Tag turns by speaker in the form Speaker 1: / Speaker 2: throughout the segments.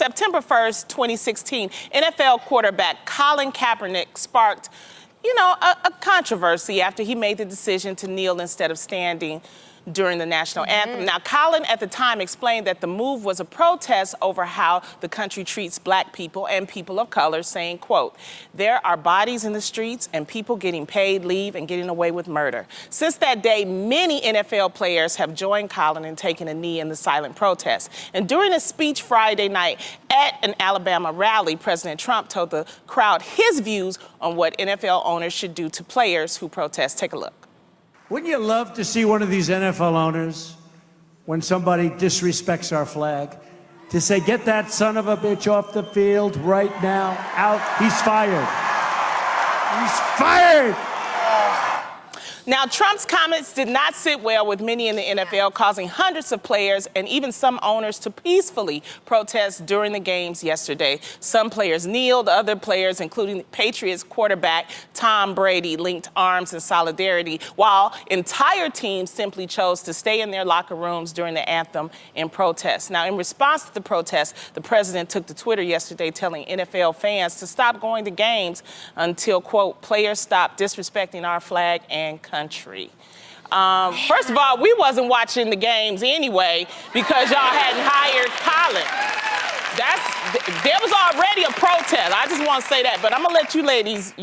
Speaker 1: September 1st, 2016, NFL quarterback Colin Kaepernick sparked, a controversy after he made the decision to kneel instead of standing during the national anthem. Now, Colin at the time explained that the move was a protest over how the country treats black people and people of color, saying, quote, "There are bodies in the streets and people getting paid leave and getting away with murder." Since that day, many NFL players have joined Colin and taken a knee in the silent protest. And during a speech Friday night at an Alabama rally, President Trump told the crowd his views on what NFL owners should do to players who protest. Take a look.
Speaker 2: Wouldn't you love to see one of these NFL owners, when somebody disrespects our flag, to say, "Get that son of a bitch off the field right now, out, he's fired. He's fired."
Speaker 1: Now, Trump's comments did not sit well with many in the NFL, causing hundreds of players and even some owners to peacefully protest during the games yesterday. Some players kneeled, other players, including Patriots quarterback Tom Brady, linked arms in solidarity, while entire teams simply chose to stay in their locker rooms during the anthem in protest. Now, in response to the protest, the president took to Twitter yesterday telling NFL fans to stop going to games until, quote, "players stop disrespecting our flag and country." First of all, we wasn't watching the games anyway because y'all hadn't hired Colin. There was already a protest. I just want to say that, but I'm gonna let you ladies,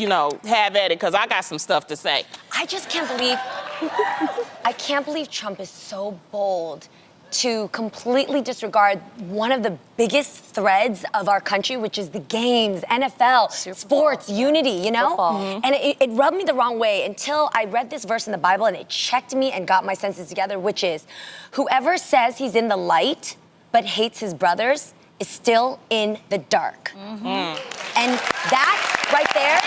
Speaker 1: have at it because I got some stuff to say.
Speaker 3: I just can't believe, I can't believe Trump is so bold to completely disregard one of the biggest threads of our country, which is the games, NFL, sports, unity, And it rubbed me the wrong way until I read this verse in the Bible and it checked me and got my senses together, which is, whoever says he's in the light but hates his brothers is still in the dark. And that right there,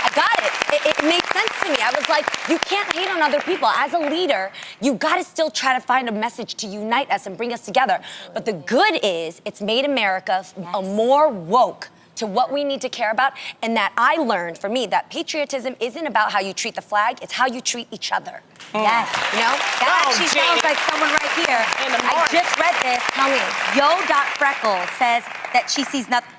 Speaker 3: I got it. It made sense to me. I was like, you can't hate on other people. As a leader, you gotta still try to find a message to unite us and bring us together. But the good is, it's made America a more woke to what we need to care about, and that I learned, for me, that patriotism isn't about how you treat the flag, it's how you treat each other.
Speaker 4: Yes. That actually sounds like someone right here. I just read this.
Speaker 3: Tell me.
Speaker 4: Yo.Freckle says that she sees nothing.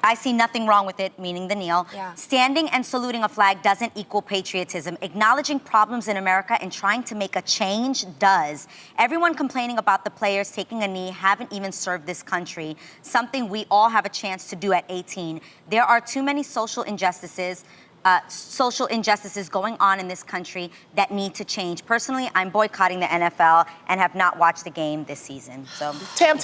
Speaker 4: I see nothing wrong with it, meaning the kneel.
Speaker 3: Yeah.
Speaker 4: Standing and saluting a flag doesn't equal patriotism. Acknowledging problems in America and trying to make a change does. Everyone complaining about the players taking a knee haven't even served this country, something we all have a chance to do at 18. There are too many social injustices going on in this country that need to change. Personally, I'm boycotting the NFL and have not watched the game this season. So,
Speaker 1: Tam.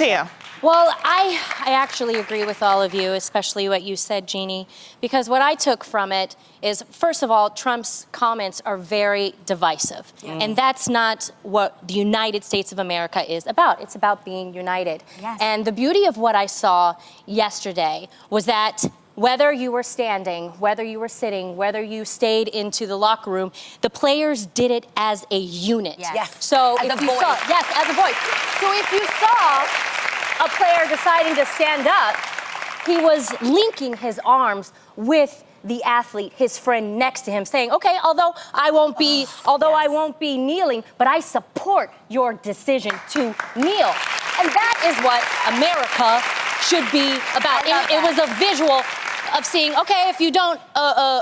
Speaker 5: Well, I actually agree with all of you, especially what you said, Jeannie, because what I took from it is, first of all, Trump's comments are very divisive. And that's not what the United States of America is about. It's about being united.
Speaker 4: Yes.
Speaker 5: And the beauty of what I saw yesterday was that whether you were standing, whether you were sitting, whether you stayed into the locker room, the players did it as a unit.
Speaker 3: Yes.
Speaker 5: So
Speaker 3: As
Speaker 5: if
Speaker 3: a
Speaker 5: you
Speaker 3: voice.
Speaker 5: saw, yes, as a voice. So if you saw a player deciding to stand up, he was linking his arms with the athlete, his friend next to him, saying, "Okay, although I won't be kneeling, but I support your decision to kneel." And that is what America should be about. It was a visual of seeing, okay, if you don't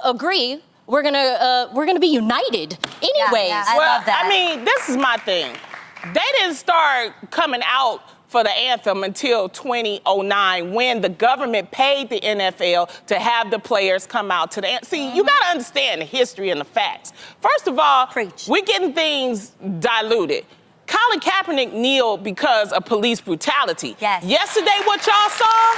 Speaker 5: agree, we're gonna be united anyways.
Speaker 4: I love that.
Speaker 1: I mean, this is my thing. They didn't start coming out for the anthem until 2009, when the government paid the NFL to have the players come out to the anthem. See, you gotta understand the history and the facts. First of all, we're getting things diluted. Colin Kaepernick kneeled because of police brutality.
Speaker 4: Yes.
Speaker 1: Yesterday, what y'all saw?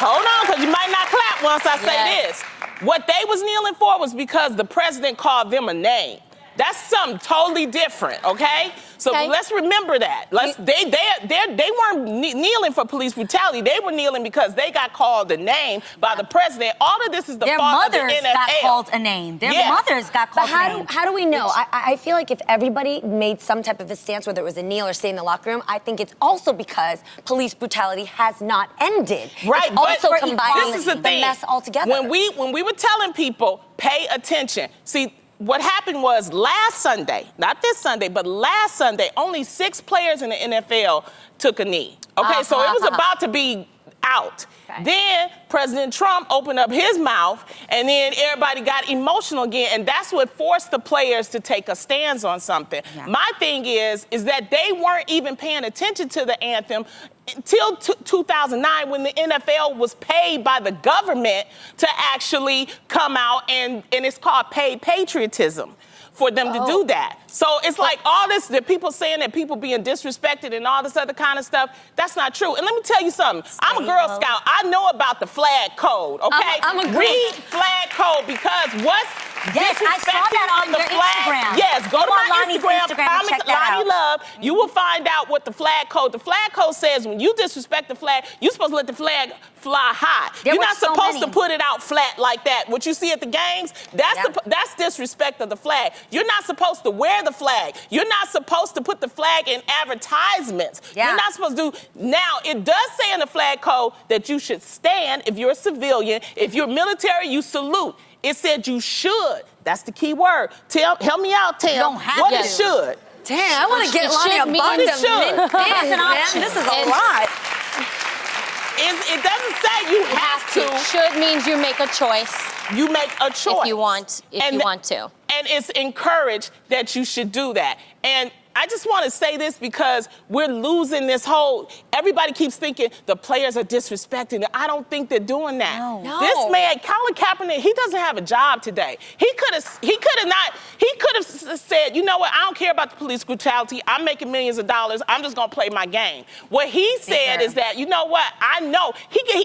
Speaker 1: Hold on, because you might not clap once I say this. What they was kneeling for was because the president called them a name. That's something totally different, okay? So let's remember that. They weren't kneeling for police brutality. They were kneeling because they got called a name by the president. All of this is the fault of the NFL.
Speaker 4: Their mothers got called a name. Their mothers got called a name.
Speaker 3: How do we know? I feel like if everybody made some type of a stance, whether it was a kneel or stay in the locker room, I think it's also because police brutality has not ended.
Speaker 1: Right,
Speaker 3: it's also
Speaker 1: but
Speaker 3: combining
Speaker 1: this is the thing.
Speaker 3: mess altogether.
Speaker 1: When we were telling people, pay attention. See, what happened was last Sunday, not this Sunday, but last Sunday, only 6 players in the NFL took a knee. Okay, so it was about to be out. Okay. Then President Trump opened up his mouth, and then everybody got emotional again, and that's what forced the players to take a stance on something. Yeah. My thing is that they weren't even paying attention to the anthem until 2009, when the NFL was paid by the government to actually come out, and it's called paid patriotism for them to do that. So it's like all this, that people saying that people being disrespected and all this other kind of stuff, that's not true. And let me tell you something. I'm a Girl Scout. I know about the flag code, okay? Read flag code, because what's disrespecting on the flag.
Speaker 4: Instagram.
Speaker 1: Yes, go to my Instagram,
Speaker 4: comment
Speaker 1: Lonnie Love. You will find out what the flag code. The flag code says when you disrespect the flag, you're supposed to let the flag fly high. You're not supposed to put it out flat like that. What you see at the games, that's disrespect of the flag. You're not supposed to wear the flag. You're not supposed to put the flag in advertisements. You're not supposed to do. Now, it does say in the flag code that you should stand if you're a civilian. If you're military, you salute. It said you should. That's the key word. Help me out, Tam.
Speaker 4: You don't have
Speaker 1: what
Speaker 4: to.
Speaker 1: it should.
Speaker 3: Damn, I want to get Lonnie a bunch of This is a lot.
Speaker 1: It doesn't say you have to.
Speaker 5: Should means you make a choice.
Speaker 1: You make a choice.
Speaker 5: If you want to.
Speaker 1: And it's encouraged that you should do that. And I just want to say this because we're losing this whole, everybody keeps thinking the players are disrespecting. I don't think they're doing that.
Speaker 3: No.
Speaker 1: This man, Colin Kaepernick, he doesn't have a job today. He could have said, you know what, I don't care about the police brutality. I'm making millions of dollars. I'm just going to play my game. What he said is that, you know what, I know.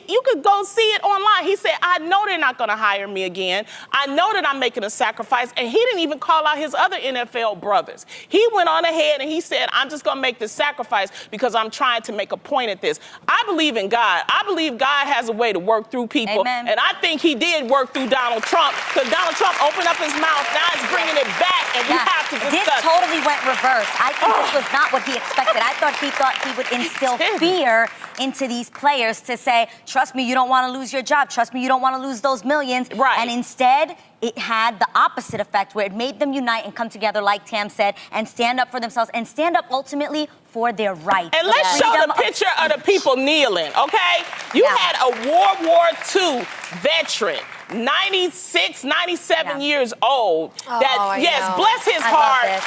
Speaker 1: You could go see it online. He said, I know they're not going to hire me again. I know that I'm making a sacrifice. And he didn't even call out his other NFL brothers. He went on ahead and he said, I'm just going to make this sacrifice because I'm trying to make a point at this. I believe in God. I believe God has a way to work through people.
Speaker 4: Amen.
Speaker 1: And I think he did work through Donald Trump, because Donald Trump opened up his mouth. Now it's bringing it back, and we have to discuss.
Speaker 4: This totally went reverse. I think this was not what he expected. I thought he would instill fear into these players to say, trust me, you don't want to lose your job. Trust me, you don't want to lose those millions.
Speaker 1: Right.
Speaker 4: And instead, it had the opposite effect, where it made them unite and come together, like Tam said, and stand up for themselves and stand up ultimately for their rights.
Speaker 1: And let's show the picture of the people kneeling, okay? You had a World War II veteran, 96, 97 years old. Bless his heart.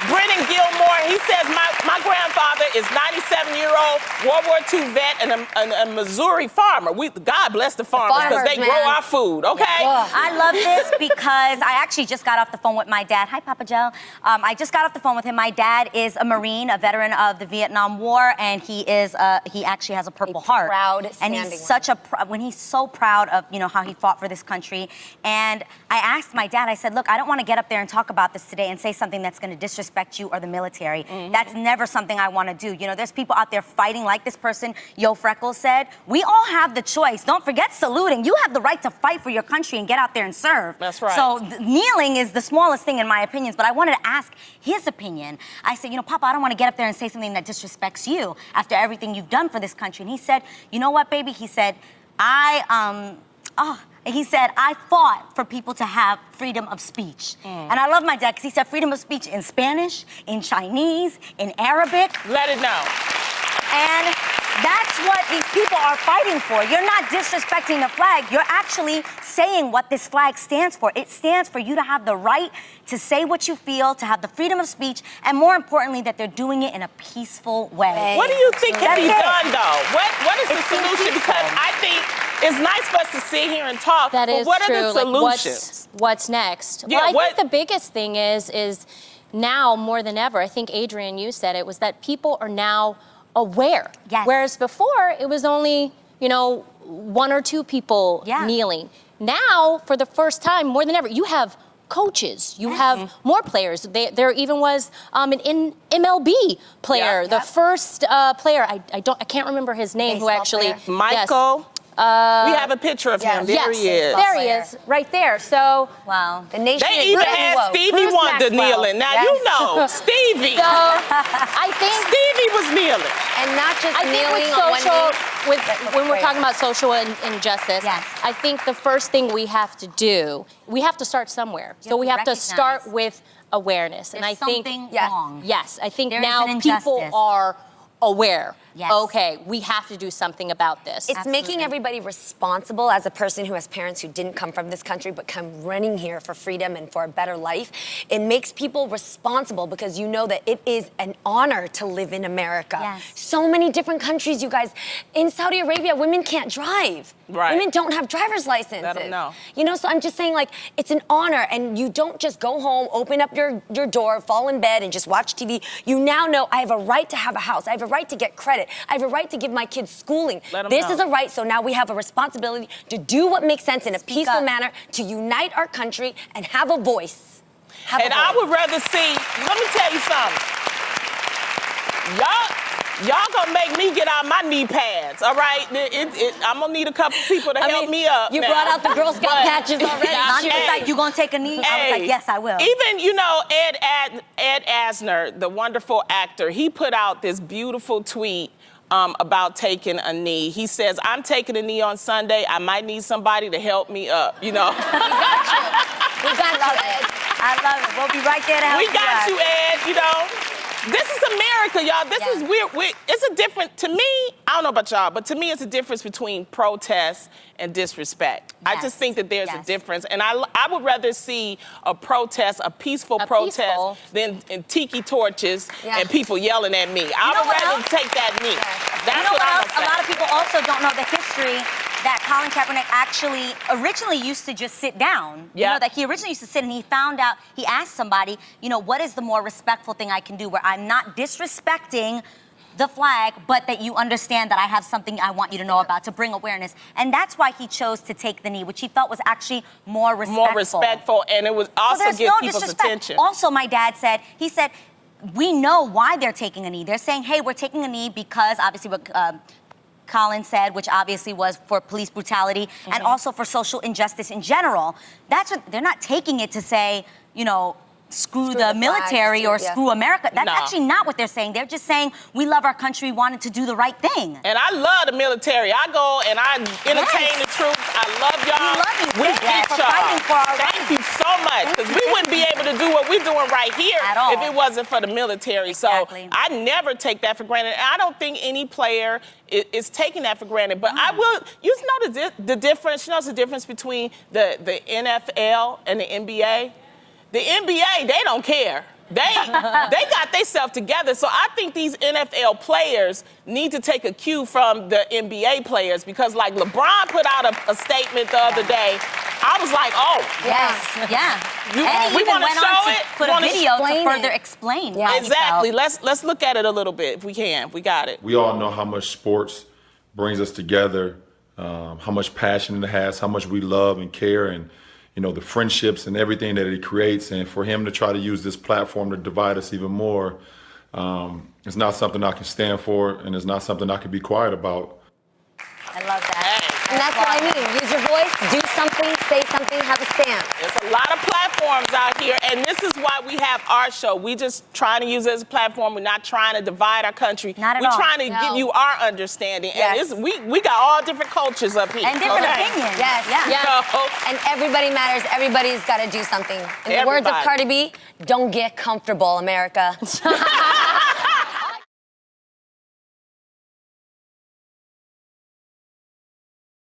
Speaker 1: Brennan Gilmore, he says, my grandfather is 97-year-old World War II vet and a Missouri farmer. God bless the farmers, because they grow our food, okay?
Speaker 4: I love this because I actually just got off the phone with my dad. Hi, Papa Joe. I just got off the phone with him. My dad is a Marine, a veteran of the Vietnam War, and he actually has a Purple Heart. And he's such he's so proud of, how he fought for this country. And I asked my dad, I said, look, I don't want to get up there and talk about this today and say something that's going to disrespect you or the military. That's never something I want to do. There's people out there fighting like this person, Yo Freckles said. We all have the choice. Don't forget saluting. You have the right to fight for your country and get out there and serve.
Speaker 1: That's right.
Speaker 4: So kneeling is the smallest thing in my opinions, but I wanted to ask his opinion. I said, Papa, I don't want to get up there and say something that disrespects you after everything you've done for this country. And he said, you know what, baby? He said, he said, I fought for people to have freedom of speech. And I love my dad because he said freedom of speech in Spanish, in Chinese, in Arabic.
Speaker 1: Let it know.
Speaker 4: And that's what these people are fighting for. You're not disrespecting the flag. You're actually saying what this flag stands for. It stands for you to have the right to say what you feel, to have the freedom of speech, and more importantly, that they're doing it in a peaceful way.
Speaker 1: What do you think can be done, though? What is the solution? Because I think it's nice for us to sit here and talk,
Speaker 5: that is
Speaker 1: what
Speaker 5: true.
Speaker 1: are the solutions?
Speaker 5: What's next?
Speaker 1: Yeah,
Speaker 5: well, I think the biggest thing is now more than ever, I think, Adrian, you said it, was that people are now aware.
Speaker 4: Yes.
Speaker 5: Whereas before, it was only, 1 or 2 people kneeling. Now, for the first time, more than ever, you have coaches, you have more players. There even was an MLB player, the first player. I can't remember his name.
Speaker 3: Baseball
Speaker 5: who actually
Speaker 3: player.
Speaker 1: Michael. We have a picture of him. There he is.
Speaker 5: There he is, right there. So,
Speaker 4: wow.
Speaker 3: The nation
Speaker 1: they even had Stevie Wonder kneeling. Now you know, Stevie.
Speaker 5: So I think
Speaker 1: Stevie was kneeling.
Speaker 3: And not just
Speaker 5: I think
Speaker 3: kneeling
Speaker 5: with
Speaker 3: on one
Speaker 5: social,
Speaker 3: knee.
Speaker 5: when we're talking about social injustice,
Speaker 4: Yes.
Speaker 5: I think the first thing we have to do, we have to start somewhere. So we have to start with awareness. And I think
Speaker 4: something
Speaker 3: Yes.
Speaker 4: wrong.
Speaker 5: yes, I think
Speaker 4: There is
Speaker 5: now
Speaker 4: an
Speaker 5: people
Speaker 4: injustice.
Speaker 5: are aware.
Speaker 4: Yes.
Speaker 5: Okay, we have to do something about this.
Speaker 3: It's
Speaker 4: Absolutely.
Speaker 3: making everybody responsible. As a person who has parents who didn't come from this country but come running here for freedom and for a better life, it makes people responsible because you know that it is an honor to live in America.
Speaker 4: Yes.
Speaker 3: So many different countries, you guys. In Saudi Arabia, women can't drive.
Speaker 1: Right.
Speaker 3: Women don't have driver's licenses.
Speaker 1: Let 'em know.
Speaker 3: You know, so I'm just saying, like, it's an honor, and you don't just go home, open up your door, fall in bed, and just watch TV. You now know I have a right to have a house. I have a right to get credit. I have a right to give my kids schooling.
Speaker 1: Let 'em
Speaker 3: This
Speaker 1: know.
Speaker 3: is a right, so now we have a responsibility to do what makes sense in a peaceful
Speaker 4: up.
Speaker 3: manner, to unite our country and have a voice. Have a
Speaker 1: And I
Speaker 3: voice.
Speaker 1: would rather see, let me tell you something. Y'all gonna make me get out my knee pads, all right? I'm gonna need a couple people to help me up.
Speaker 3: You
Speaker 1: now.
Speaker 3: brought out the Girl Scout
Speaker 1: But-
Speaker 3: patches already.
Speaker 4: Nani was
Speaker 1: Hey.
Speaker 4: like, you gonna take a knee? I was like, yes, I will.
Speaker 1: Even, you know, Ed Asner, the wonderful actor, he put out this beautiful tweet about taking a knee. He says, I'm taking a knee on Sunday. I might need somebody to help me up, you know?
Speaker 3: We got you, Ed.
Speaker 4: I love it. We'll be right there to help
Speaker 1: We
Speaker 4: you
Speaker 1: got
Speaker 4: out.
Speaker 1: you, Ed, you know? This is America, y'all. This is weird. It's a different, to me, I don't know about y'all, but to me, it's a difference between protest and disrespect. I
Speaker 4: Yes.
Speaker 1: just think that there's a
Speaker 4: Yes.
Speaker 1: difference. And I would rather see a protest, a peaceful protest,
Speaker 5: peaceful.
Speaker 1: than tiki torches
Speaker 3: Yeah.
Speaker 1: and people yelling at me. I
Speaker 4: know
Speaker 1: would
Speaker 4: what
Speaker 1: rather
Speaker 4: else?
Speaker 1: take that knee. That's
Speaker 4: You know
Speaker 1: what
Speaker 4: what
Speaker 1: I'm
Speaker 4: else? A
Speaker 1: saying.
Speaker 4: lot of people also don't know the history that Colin Kaepernick actually originally used to just sit down. You
Speaker 1: Yeah.
Speaker 4: know, that he originally used to sit and he found out, he asked somebody, you know, what is the more respectful thing I can do where I'm not disrespecting the flag, but that you understand that I have something I want you to know about to bring awareness. And that's why he chose to take the knee, which he felt was actually more respectful.
Speaker 1: More respectful, and it would
Speaker 4: So
Speaker 1: also
Speaker 4: there's
Speaker 1: get
Speaker 4: no
Speaker 1: people's
Speaker 4: disrespect.
Speaker 1: attention.
Speaker 4: Also, my dad said, he said, we know why they're taking a knee. They're saying, hey, we're taking a knee because obviously what Colin said, which obviously was for police brutality and also for social injustice in general. That's what they're not taking it to say, you know, screw the
Speaker 3: the flag,
Speaker 4: military or
Speaker 3: yeah.
Speaker 4: screw America. That's
Speaker 1: No.
Speaker 4: actually not what they're saying. They're just saying we love our country, wanted to do the right thing.
Speaker 1: And I love the military. I go and I entertain
Speaker 4: Yes.
Speaker 1: the troops. I love y'all.
Speaker 4: We love you.
Speaker 1: We
Speaker 4: Thank you
Speaker 1: get
Speaker 4: for
Speaker 1: y'all.
Speaker 4: fighting for our
Speaker 1: Thank
Speaker 4: rights.
Speaker 1: you so much. Because we wouldn't be able to do what we're doing right here
Speaker 4: At all.
Speaker 1: if it wasn't for the military.
Speaker 4: Exactly.
Speaker 1: So I never take that for granted. And I don't think any player is taking that for granted. But I will, you know the difference, you know the difference between the NFL and the NBA? The NBA, they don't care. They got themselves together. So I think these NFL players need to take a cue from the NBA players because like LeBron put out a statement the other day. I was like, oh.
Speaker 4: Yes. Yeah.
Speaker 1: You-
Speaker 4: And he
Speaker 1: we
Speaker 4: even
Speaker 1: wanna
Speaker 4: went
Speaker 1: show
Speaker 4: on to
Speaker 1: it?
Speaker 4: put
Speaker 1: You
Speaker 4: a
Speaker 1: wanna
Speaker 4: video to
Speaker 3: explain
Speaker 4: further
Speaker 3: it?
Speaker 4: explain.
Speaker 3: Yeah.
Speaker 4: how he
Speaker 1: Exactly.
Speaker 4: felt.
Speaker 1: Let's look at it a little bit if we can. We got it.
Speaker 6: We all know how much sports brings us together, how much passion it has, how much we love and care, and you know the friendships and everything that it creates. And for him to try to use this platform to divide us even more, it's not something I can stand for, and it's not something I can be quiet about.
Speaker 4: I love that.
Speaker 3: And that's what I mean. Use your voice, do something, say something, have a stand.
Speaker 1: There's a lot of platforms out here, and this is why we have our show. We just trying to use it as a platform. We're not trying to divide our country.
Speaker 4: Not at
Speaker 1: We're
Speaker 4: all.
Speaker 1: trying to
Speaker 3: No.
Speaker 1: give you our understanding.
Speaker 3: Yes.
Speaker 1: And we got all different cultures up here.
Speaker 4: And different
Speaker 1: okay?
Speaker 4: opinions.
Speaker 3: Yes.
Speaker 4: Yeah.
Speaker 3: Yeah.
Speaker 1: So,
Speaker 3: And everybody matters. Everybody's got to do something. In the words of
Speaker 1: Everybody.
Speaker 3: Cardi B, don't get comfortable, America.